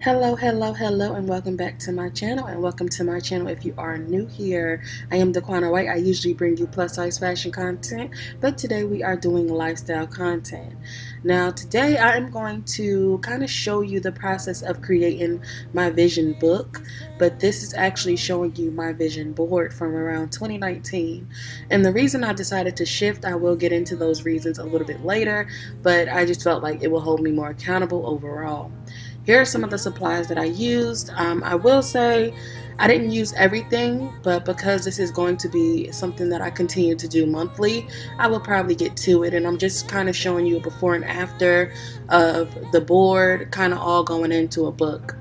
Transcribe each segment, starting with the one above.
Hello, and welcome back to my channel, and welcome to my channel if you are new here. I am Daquana White. I usually bring you plus size fashion content, but today we are doing lifestyle content. Now, today I am going to kind of show you the process of creating my vision book, but this is actually showing you my vision board from around 2019. And the reason I decided to shift, I will get into those reasons a little bit later, but I just felt like it will hold me more accountable overall. Here are some of the supplies that I used. I will say I didn't use everything, but because this is going to be something that I continue to do monthly, I will probably get to it. And I'm just kind of showing you a before and after of the board, kind of all going into a book.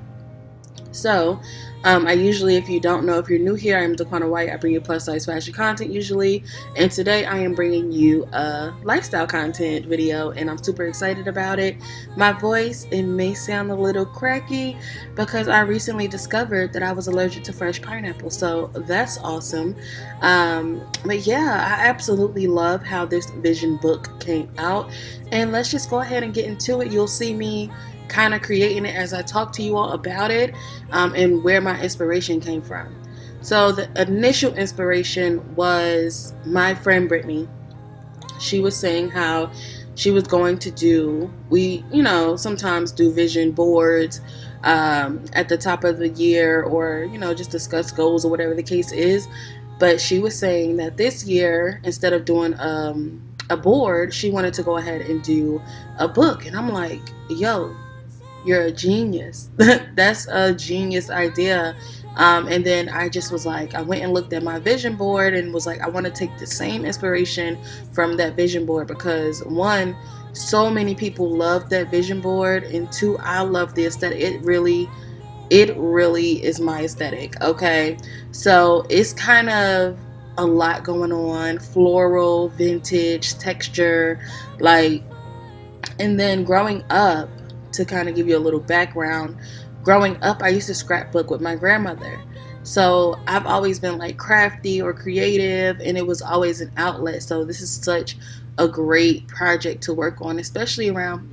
So, I usually, if you don't know, if you're new here, I'm Daquana White. I bring you plus size fashion content usually, and today I am bringing you a lifestyle content video, and I'm super excited about it. My voice, it may sound a little cracky because I recently discovered that I was allergic to fresh pineapple, so that's awesome. But yeah, I absolutely love how this vision book came out, and let's just go ahead and get into it. You'll see me kind of creating it as I talk to you all about it, and where my inspiration came from. So the initial inspiration was my friend Brittany. She was saying how she was going to do, we, sometimes do vision boards at the top of the year, or, just discuss goals or whatever the case is. But she was saying that this year, instead of doing a board, she wanted to go ahead and do a book. And I'm like, yo, you're a genius. That's a genius idea. And then I just was like, I went and looked at my vision board and was like, I want to take the same inspiration from that vision board because one, so many people love that vision board, and two, I love the aesthetic. It really is my aesthetic. Okay, so it's kind of a lot going on, floral, vintage, texture, like. And then growing up, to kind of give you a little background, growing up, I used to scrapbook with my grandmother. So I've always been like crafty or creative, and it was always an outlet. So this is such a great project to work on, especially around,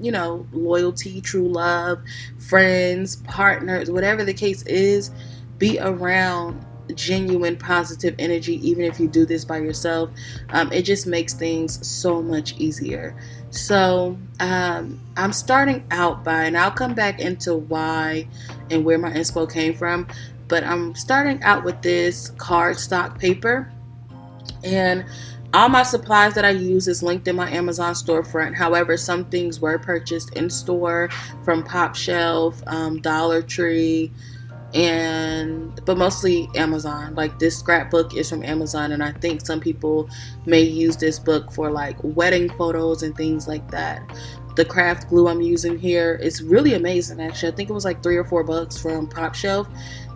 loyalty, true love, friends, partners, whatever the case is. Be around genuine positive energy, even if you do this by yourself. It just makes things so much easier. So I'm starting out by, and I'll come back into why and where my inspo came from, but I'm starting out with this cardstock paper, and all my supplies that I use is linked in my Amazon storefront. However, some things were purchased in store from Pop Shelf, Dollar Tree, but mostly Amazon. Like, this scrapbook is from Amazon, and I think some people may use this book for like wedding photos and things like that. The craft glue I'm using here is really amazing. Actually, I think it was like $3 or $4 from Pop Shelf,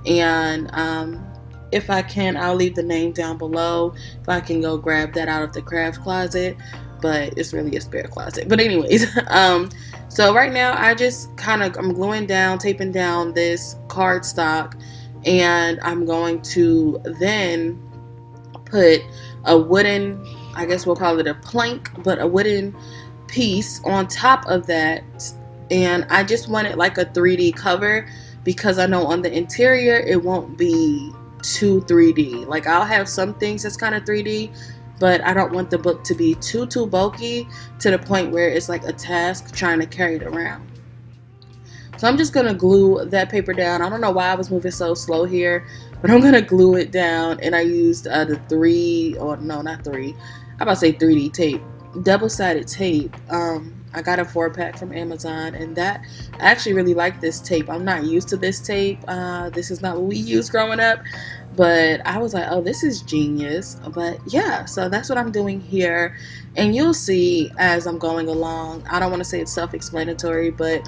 and if I can, I'll leave the name down below if I can go grab that out of the craft closet, but it's really a spare closet. But anyways, so right now I'm gluing down, taping down this cardstock, and I'm going to then put a wooden, I guess we'll call it a plank, but a wooden piece on top of that. And I just want it like a 3D cover because I know on the interior it won't be too 3D. Like, I'll have some things that's kind of 3D, but I don't want the book to be too bulky to the point where it's like a task trying to carry it around. So I'm just going to glue that paper down. I don't know why I was moving so slow here, but I'm going to glue it down. And I used the 3D tape, double-sided tape. I got a 4-pack from Amazon, and I actually really like this tape. I'm not used to this tape. This is not what we used growing up, but I was like, oh, this is genius. But yeah, so that's what I'm doing here, and you'll see as I'm going along. I don't want to say it's self-explanatory, but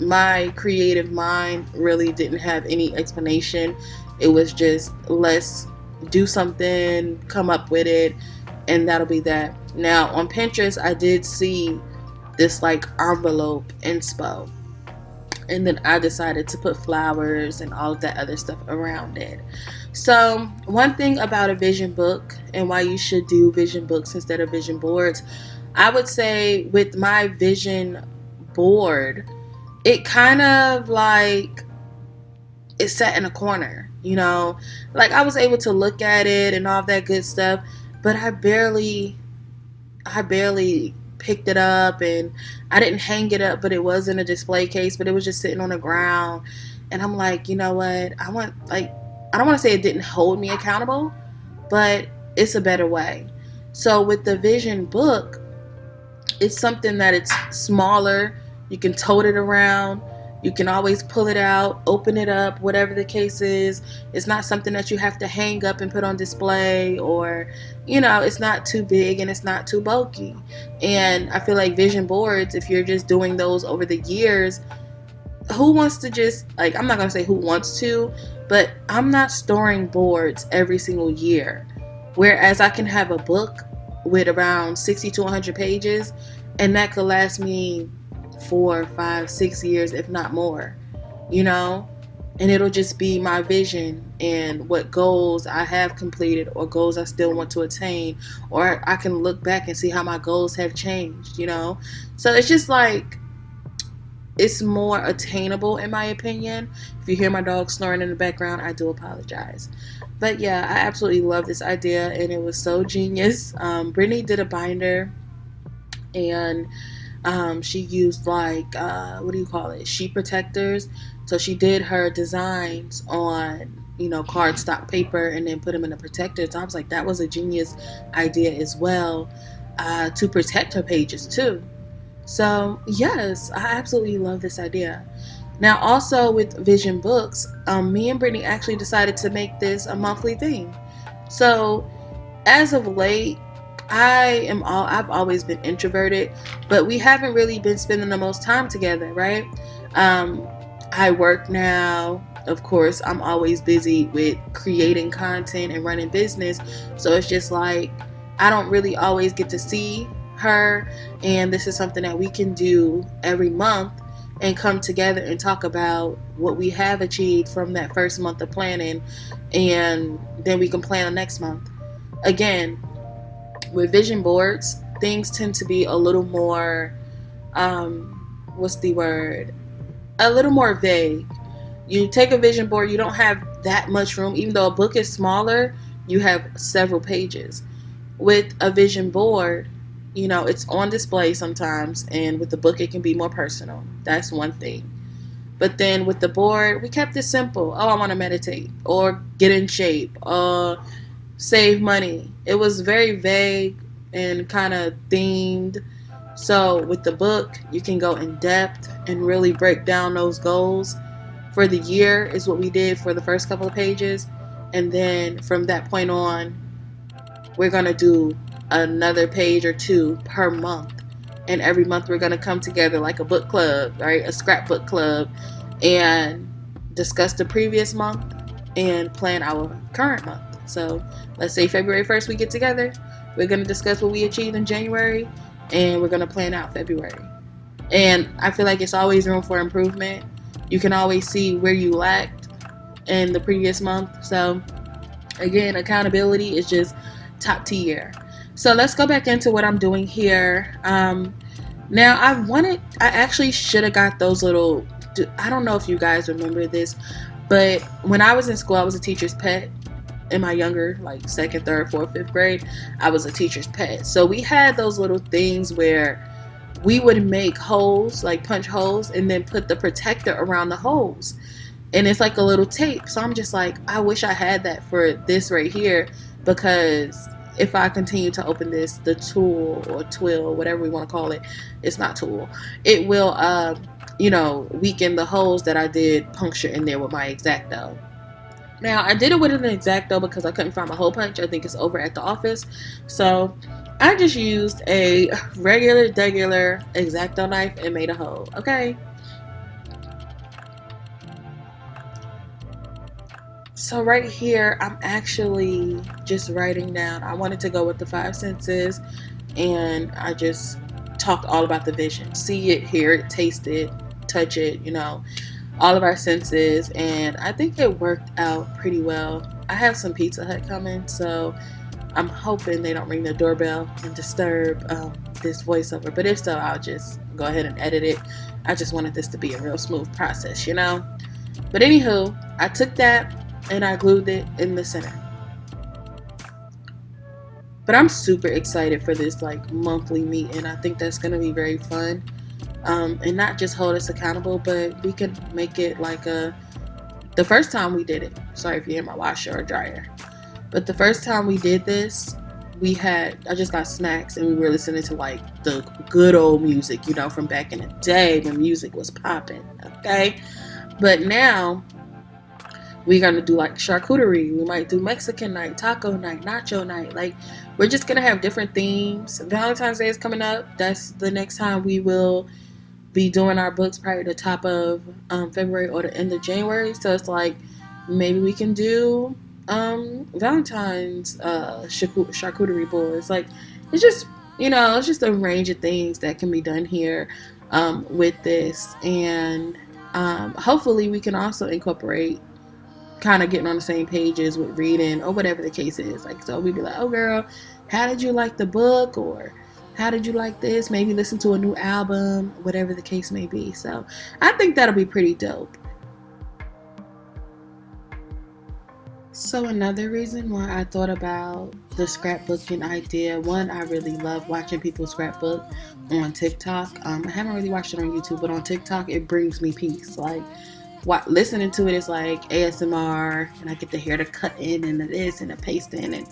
my creative mind really didn't have any explanation. It was just, let's do something, come up with it, and that'll be that. Now on Pinterest, I did see this like envelope inspo, and then I decided to put flowers and all of that other stuff around it. So one thing about a vision book, and why you should do vision books instead of vision boards, I would say with my vision board, it kind of like it sat in a corner, you know. Like I was able to look at it and all that good stuff, but I barely picked it up, and I didn't hang it up, but it was in a display case, but it was just sitting on the ground. And I'm like, you know what? I don't want to say it didn't hold me accountable, but it's a better way. So with the vision book, it's something that it's smaller. You can tote it around. You can always pull it out, open it up, whatever the case is. It's not something that you have to hang up and put on display, or, it's not too big and it's not too bulky. And I feel like vision boards, if you're just doing those over the years, who wants to just, like, I'm not going to say who wants to, but I'm not storing boards every single year. Whereas I can have a book with around 60 to 100 pages, and that could last me 4, 5, 6 years, if not more, and it'll just be my vision and what goals I have completed or goals I still want to attain, or I can look back and see how my goals have changed, So it's just like, it's more attainable in my opinion. If you hear my dog snoring in the background, I do apologize. But yeah, I absolutely love this idea, and it was so genius. Brittany did a binder, and she used like what do you call it, sheet protectors. So she did her designs on cardstock paper and then put them in a protector. So I was like, that was a genius idea as well, to protect her pages too. So yes, I absolutely love this idea. Now also with vision books, me and Brittany actually decided to make this a monthly thing. So as of late, I've always been introverted, but we haven't really been spending the most time together, right? I work now. Of course, I'm always busy with creating content and running business. So it's just like, I don't really always get to see her. And this is something that we can do every month and come together and talk about what we have achieved from that first month of planning. And then we can plan the next month. Again, with vision boards, things tend to be a little more, what's the word? A little more vague. You take a vision board, you don't have that much room. Even though a book is smaller, you have several pages. With a vision board, it's on display sometimes, and with the book, it can be more personal. That's one thing. But then with the board, we kept it simple. Oh, I want to meditate, or get in shape, or save money. It was very vague and kind of themed. So with the book, you can go in depth and really break down those goals for the year, is what we did for the first couple of pages. And then from that point on, we're going to do another page or two per month. And every month we're going to come together like a book club, right? A scrapbook club, and discuss the previous month and plan our current month. So let's say February 1st we get together. We're going to discuss what we achieved in January, and we're going to plan out February. And I feel like it's always room for improvement. You can always see where you lacked in the previous month. So again, accountability is just top tier. So let's go back into what I'm doing here. Now I actually should have got those little, I don't know if you guys remember this, but when I was in school, I was a teacher's pet. In my younger, like 2nd, 3rd, 4th, 5th grade, I was a teacher's pet. So we had those little things where we would make holes, like punch holes, and then put the protector around the holes. And it's like a little tape. So I'm just like, I wish I had that for this right here, because if I continue to open this, the tool or twill, whatever we want to call it, it's not tool, it will, weaken the holes that I did puncture in there with my X-Acto. Now, I did it with an X-Acto because I couldn't find my hole punch. I think it's over at the office. So I just used a regular X-Acto knife and made a hole. Okay. So right here, I'm actually just writing down. I wanted to go with the 5 senses, and I just talked all about the vision. See it, hear it, taste it, touch it, all of our senses, and I think it worked out pretty well. I have some Pizza Hut coming, so I'm hoping they don't ring the doorbell and disturb this voiceover, but if so, I'll just go ahead and edit it I just wanted this to be a real smooth process, you know? But anywho, I took that and I glued it in the center. But I'm super excited for this like monthly meeting. I think that's gonna be very fun. And not just hold us accountable, but we could make it like the first time we did it. Sorry if you hear my washer or dryer. But the first time we did this, I just got snacks and we were listening to like the good old music, you know, from back in the day when music was popping. Okay. But now we're gonna do like charcuterie. We might do Mexican night, taco night, nacho night. Like we're just gonna have different themes. Valentine's Day is coming up. That's the next time we will be doing our books, probably the top of February or the end of January. So it's like maybe we can do Valentine's charcuterie boards. Like it's just it's just a range of things that can be done here with this, and hopefully we can also incorporate kind of getting on the same pages with reading or whatever the case is. Like, so we'd be like, oh girl, how did you like the book? Or how did you like this? Maybe listen to a new album, whatever the case may be. So I think that'll be pretty dope. So another reason why I thought about the scrapbooking idea, one, I really love watching people scrapbook on TikTok. I haven't really watched it on YouTube, but on TikTok, it brings me peace. Like, listening to it is like ASMR, and I get to hear the cutting and the this and the pasting and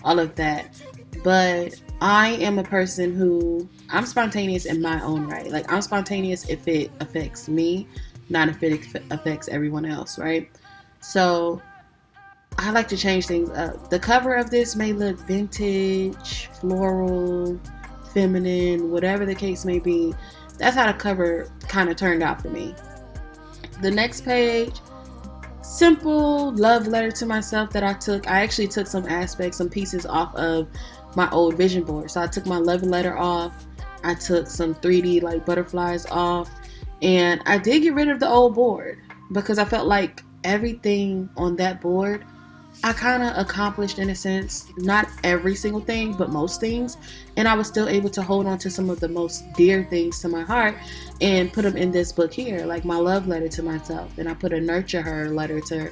all of that. But I am a person who I'm spontaneous in my own right. Like I'm spontaneous if it affects me, not if it affects everyone else, right? So I like to change things up. The cover of this may look vintage, floral, feminine, whatever the case may be. That's how the cover kind of turned out for me. The next page, simple love letter to myself that I took. I actually took some aspects, some pieces off of my old vision board. So I took my love letter off. I took some 3D like butterflies off. And I did get rid of the old board because I felt like everything on that board I kind of accomplished in a sense, not every single thing, but most things. And I was still able to hold on to some of the most dear things to my heart and put them in this book here, like my love letter to myself. And I put a nurture her letter to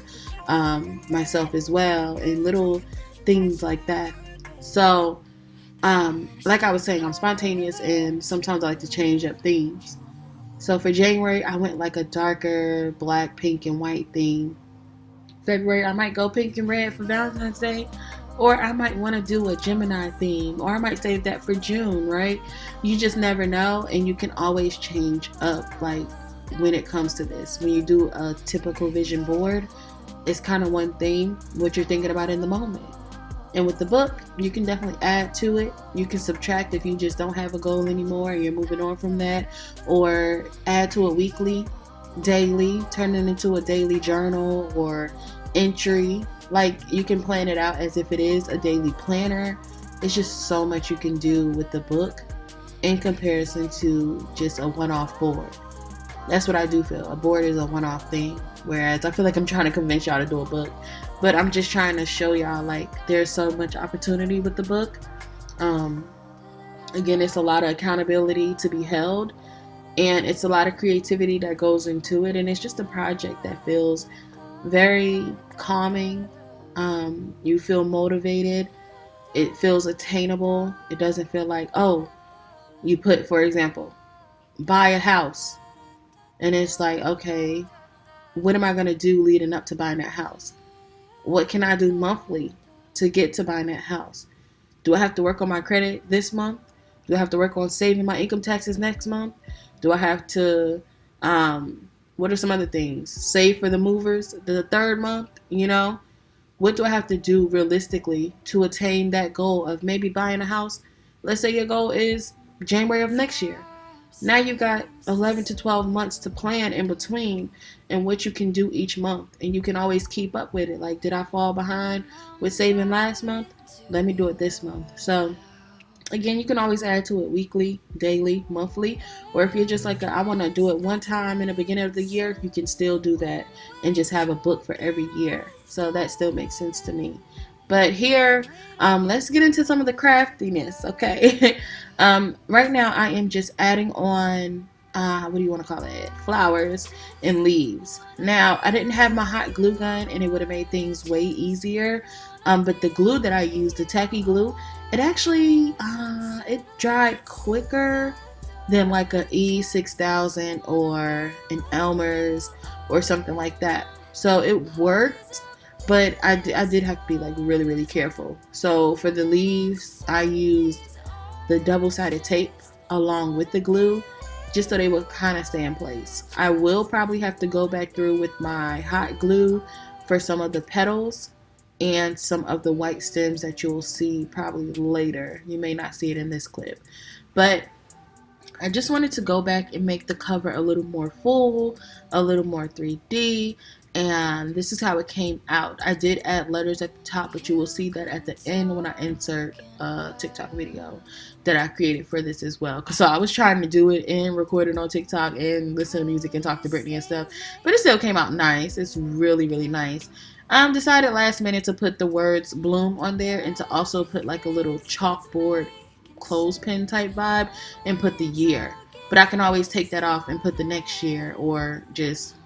myself as well, and little things like that. So, like I was saying, I'm spontaneous and sometimes I like to change up themes. So for January, I went like a darker black, pink, and white theme. February, I might go pink and red for Valentine's Day, or I might want to do a Gemini theme, or I might save that for June, right? You just never know, and you can always change up, like when it comes to this. When you do a typical vision board, it's kind of one thing, what you're thinking about in the moment. And with the book, you can definitely add to it. You can subtract if you just don't have a goal anymore and you're moving on from that, or add to it weekly, daily, turn it into a daily journal or entry. Like you can plan it out as if it is a daily planner. It's just so much you can do with the book in comparison to just a one-off board. That's what I do feel. A board is a one-off thing, whereas I feel like I'm trying to convince y'all to do a book, but I'm just trying to show y'all like there's so much opportunity with the book. Again, it's a lot of accountability to be held, and it's a lot of creativity that goes into it, and it's just a project that feels very calming. You feel motivated. It feels attainable. It doesn't feel like, oh, you put, for example, buy a house, and it's like, okay, what am I going to do leading up to buying that house? What can I do monthly to get to buying that house? Do I have to work on my credit this month? Do I have to work on saving my income taxes next month? Do I have to, what are some other things? Save for the movers the third month, you know? What do I have to do realistically to attain that goal of maybe buying a house? Let's say your goal is January of next year. Now you've got 11 to 12 months to plan in between and what you can do each month. And you can always keep up with it. Like, did I fall behind with saving last month? Let me do it this month. So, again, you can always add to it weekly, daily, monthly. Or if you're just like, I want to do it one time in the beginning of the year, you can still do that and just have a book for every year. So that still makes sense to me. But here, let's get into some of the craftiness, okay? Right now, I am just adding on what do you want to call it, flowers and leaves. Now I didn't have my hot glue gun and it would have made things way easier, but the glue that I used, the tacky glue, it actually it dried quicker than like a E6000 or an Elmer's or something like that. So it worked, but I did have to be like really really careful. So for the leaves I used the double-sided tape along with the glue, just so they would kind of stay in place. I will probably have to go back through with my hot glue for some of the petals and some of the white stems that you'll see probably later. You may not see it in this clip, but I just wanted to go back and make the cover a little more full, a little more 3D, and this is how it came out. I did add letters at the top, but you will see that at the end when I insert a TikTok video that I created for this as well. So I was trying to do it and record it on TikTok and listen to music and talk to Brittany and stuff, but it still came out nice. It's really, really nice. Decided last minute to put the words bloom on there and to also put like a little chalkboard clothespin type vibe and put the year, but I can always take that off and put the next year, or just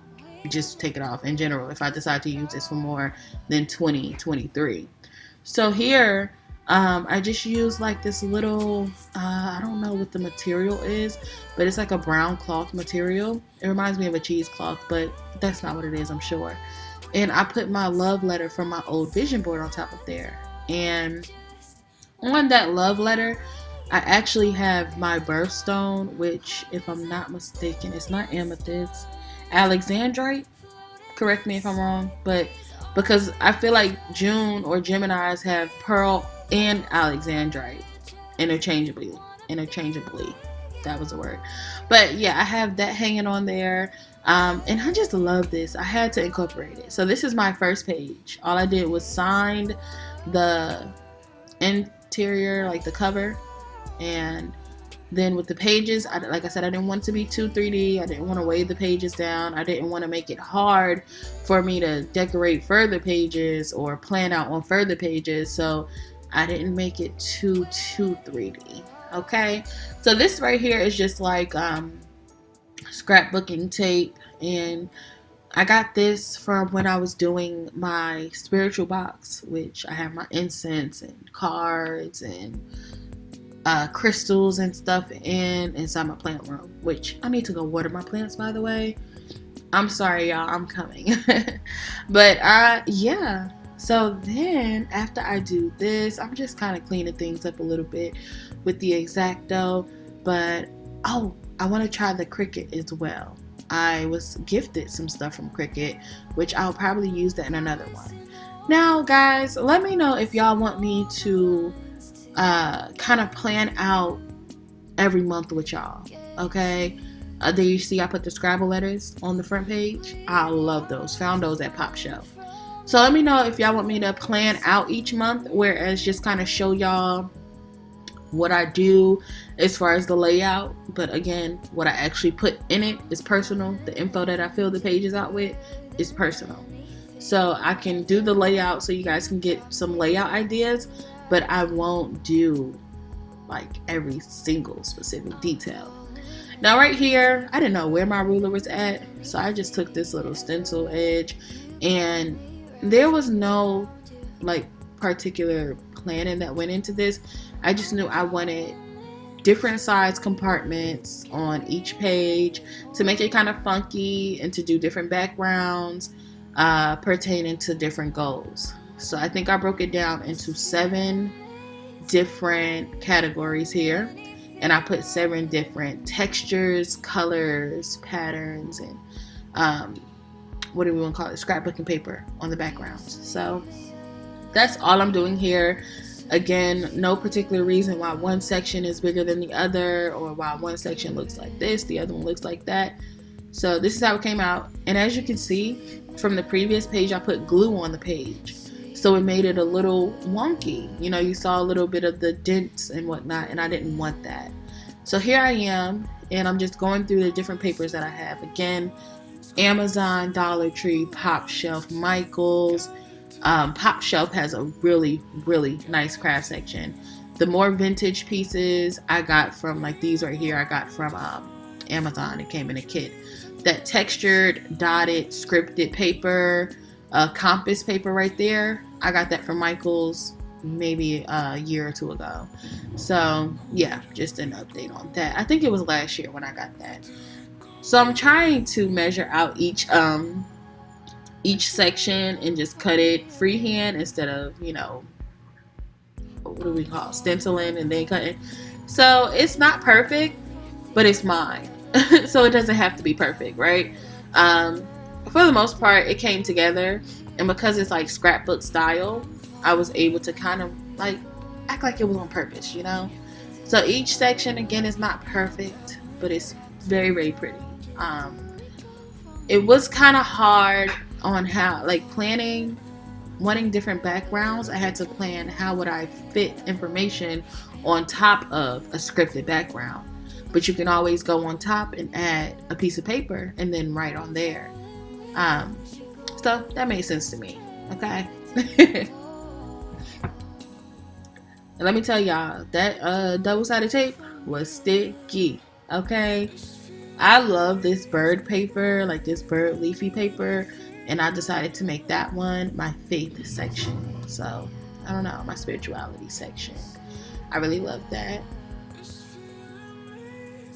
take it off in general if I decide to use this for more than 2023. So here I just use like this little I don't know what the material is, but it's like a brown cloth material. It reminds me of a cheesecloth, but that's not what it is, I'm sure. And I put my love letter from my old vision board on top of there, and on that love letter I actually have my birthstone, which, if I'm not mistaken, it's not amethyst, alexandrite. Correct me if I'm wrong, but because I feel like June or Geminis have pearl and alexandrite interchangeably. That was the word. But yeah, I have that hanging on there. And I just love this. I had to incorporate it. So this is my first page. All I did was signed the interior, like the cover, and then with the pages, like I said, I didn't want it to be too 3D. I didn't want to weigh the pages down. I didn't want to make it hard for me to decorate further pages or plan out on further pages, so I didn't make it too 3D. Okay, so this right here is just like scrapbooking tape, and I got this from when I was doing my spiritual box, which I have my incense and cards and crystals and stuff inside my plant room, which I need to go water my plants, by the way. I'm sorry, y'all, I'm coming. But yeah, so then after I do this, I'm just kind of cleaning things up a little bit with the X-Acto. But oh, I want to try the Cricut as well. I was gifted some stuff from Cricut, which I'll probably use that in another one. Now guys, let me know if y'all want me to kind of plan out every month with y'all. Okay, there you see I put the Scrabble letters on the front page. I love those. Found those at Pop Shelf. So let me know if y'all want me to plan out each month, whereas just kind of show y'all what I do as far as the layout. But again, what I actually put in it is personal. The info that I fill the pages out with is personal. So I can do the layout so you guys can get some layout ideas, but I won't do like every single specific detail. Now right here, I didn't know where my ruler was at, so I just took this little stencil edge, and there was no like particular planning that went into this. I just knew I wanted different size compartments on each page to make it kind of funky and to do different backgrounds pertaining to different goals. So I think I broke it down into 7 different categories here, and I put 7 different textures, colors, patterns, and what do we want to call it, scrapbooking paper on the backgrounds. So that's all I'm doing here. Again, no particular reason why one section is bigger than the other, or why one section looks like this, the other one looks like that. So this is how it came out, and as you can see from the previous page, I put glue on the page, so it made it a little wonky. You know, you saw a little bit of the dents and whatnot, and I didn't want that. So here I am, and I'm just going through the different papers that I have. Again, Amazon, Dollar Tree, Pop Shelf, Michaels. Pop Shelf has a really, really nice craft section. The more vintage pieces I got from, like these right here, I got from Amazon. It came in a kit. That textured, dotted, scripted paper, compass paper right there, I got that from Michael's maybe a year or two ago. So yeah, just an update on that. I think it was last year when I got that. So I'm trying to measure out each section and just cut it freehand instead of, what do we call stenciling and then cutting. So it's not perfect, but it's mine. So it doesn't have to be perfect, right? For the most part, it came together, and because it's like scrapbook style, I was able to kind of like act like it was on purpose, So each section again is not perfect, but it's very, very pretty. It was kind of hard on how, like, planning, wanting different backgrounds. I had to plan how would I fit information on top of a scripted background. But you can always go on top and add a piece of paper and then write on there. So that made sense to me. Okay. And let me tell y'all, that double-sided tape was sticky. Okay. I love this bird paper, like this bird leafy paper, and I decided to make that one my faith section. So I don't know, my spirituality section. I really love that.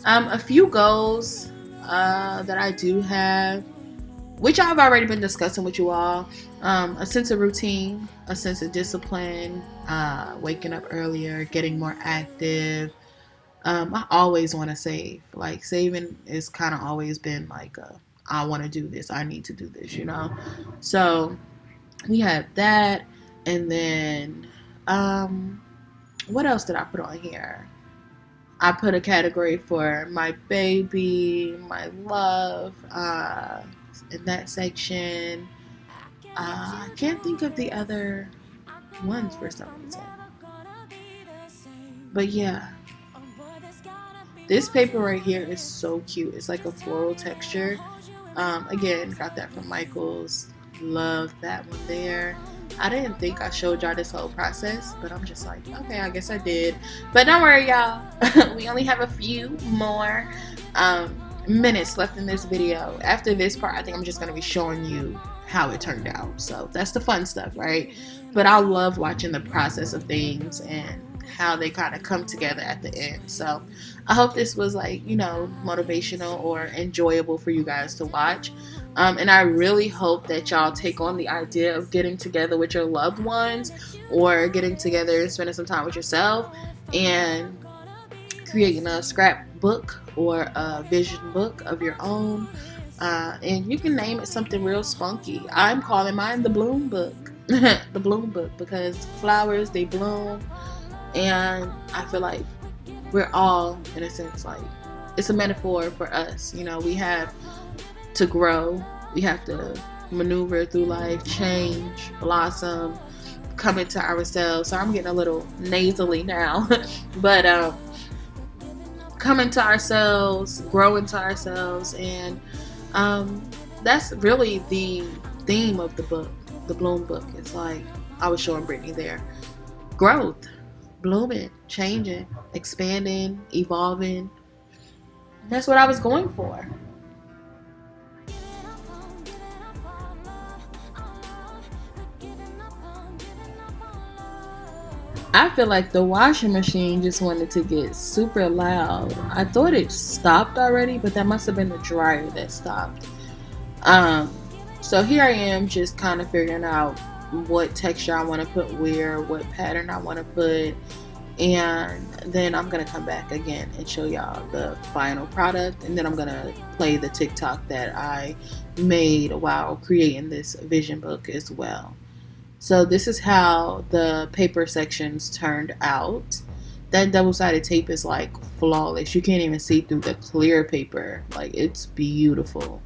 A few goals that I do have, which I've already been discussing with you all. A sense of routine, a sense of discipline, waking up earlier, getting more active. I always want to save. Like, saving is kind of always been like, I want to do this. I need to do this, So we have that. And then, what else did I put on here? I put a category for my baby, my love, in that section. I can't think of the other ones for some reason. But yeah. This paper right here is so cute. It's like a floral texture. Again, got that from Michael's. Love that one there. I didn't think I showed y'all this whole process, but I'm just like, okay, I guess I did. But don't worry, y'all. We only have a few more minutes left in this video. After this part, I think I'm just going to be showing you how it turned out. So that's the fun stuff, right? But I love watching the process of things and how they kind of come together at the end. So I hope this was like, motivational or enjoyable for you guys to watch. And I really hope that y'all take on the idea of getting together with your loved ones or getting together and spending some time with yourself and creating a scrapbook or a vision book of your own. And you can name it something real spunky. I'm calling mine the bloom book. The bloom book, because flowers, they bloom. And I feel like we're all, in a sense, like, it's a metaphor for us. We have to grow. We have to maneuver through life, change, blossom, come into ourselves. So I'm getting a little nasally now. But come into ourselves, grow into ourselves. And that's really the theme of the book, the Bloom book. It's like I was showing Brittany there. Growth. Blooming, changing, expanding, evolving. That's what I was going for. I feel like the washing machine just wanted to get super loud. I thought it stopped already, but that must have been the dryer that stopped. So here I am just kind of figuring out what texture I want to put where, what pattern I want to put, and then I'm going to come back again and show y'all the final product, and then I'm going to play the TikTok that I made while creating this vision book as well. So this is how the paper sections turned out. That double-sided tape is like flawless. You can't even see through the clear paper. Like, it's beautiful.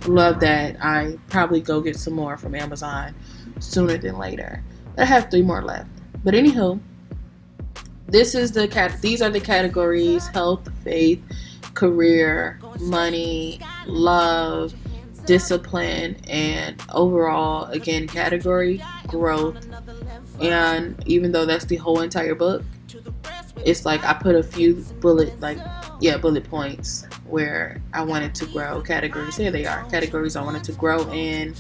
Love that. I probably go get some more from Amazon sooner than later. I have 3 more left. But anywho, these are the categories: health, faith, career, money, love, discipline, and overall, again, category, growth. And even though that's the whole entire book, it's like I put a few bullet points where I wanted to grow. Categories, here they are, categories I wanted to grow in.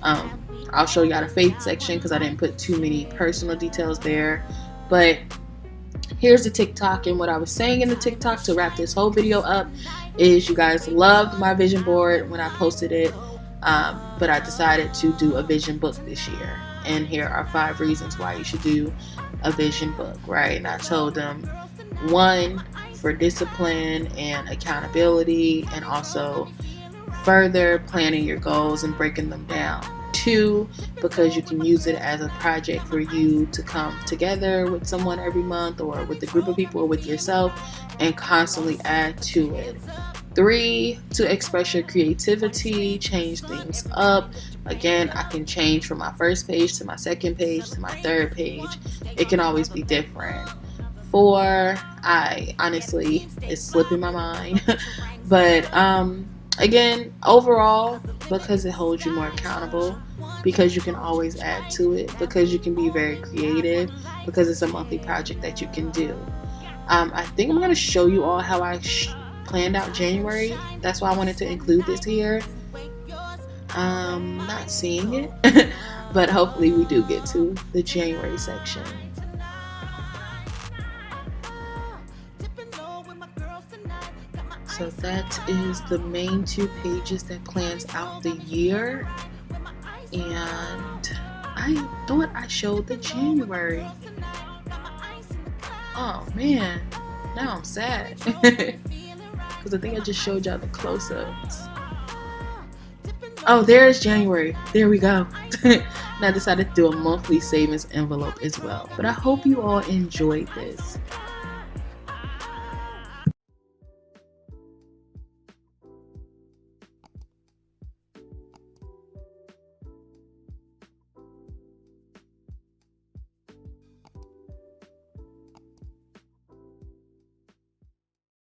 I'll show y'all the faith section because I didn't put too many personal details there. But here's the TikTok, and what I was saying in the TikTok to wrap this whole video up is you guys loved my vision board when I posted it, but I decided to do a vision book this year. And here are 5 reasons why you should do a vision book, right? And I told them, 1, for discipline and accountability, and also further planning your goals and breaking them down. 2, because you can use it as a project for you to come together with someone every month, or with a group of people, or with yourself, and constantly add to it. 3, to express your creativity, change things up. Again, I can change from my first page to my second page to my third page. It can always be different. 4, I honestly, it's slipping my mind, but again, overall, because it holds you more accountable, because you can always add to it, because you can be very creative, because it's a monthly project that you can do. I think I'm going to show you all how I planned out January. That's why I wanted to include this here. Not seeing it, but hopefully we do get to the January section. So that is the main 2 pages that plans out the year. And I thought I showed the January. Oh man, now I'm sad. Because I think I just showed y'all the close-ups. Oh, there's January. There we go. And I decided to do a monthly savings envelope as well. But I hope you all enjoyed this.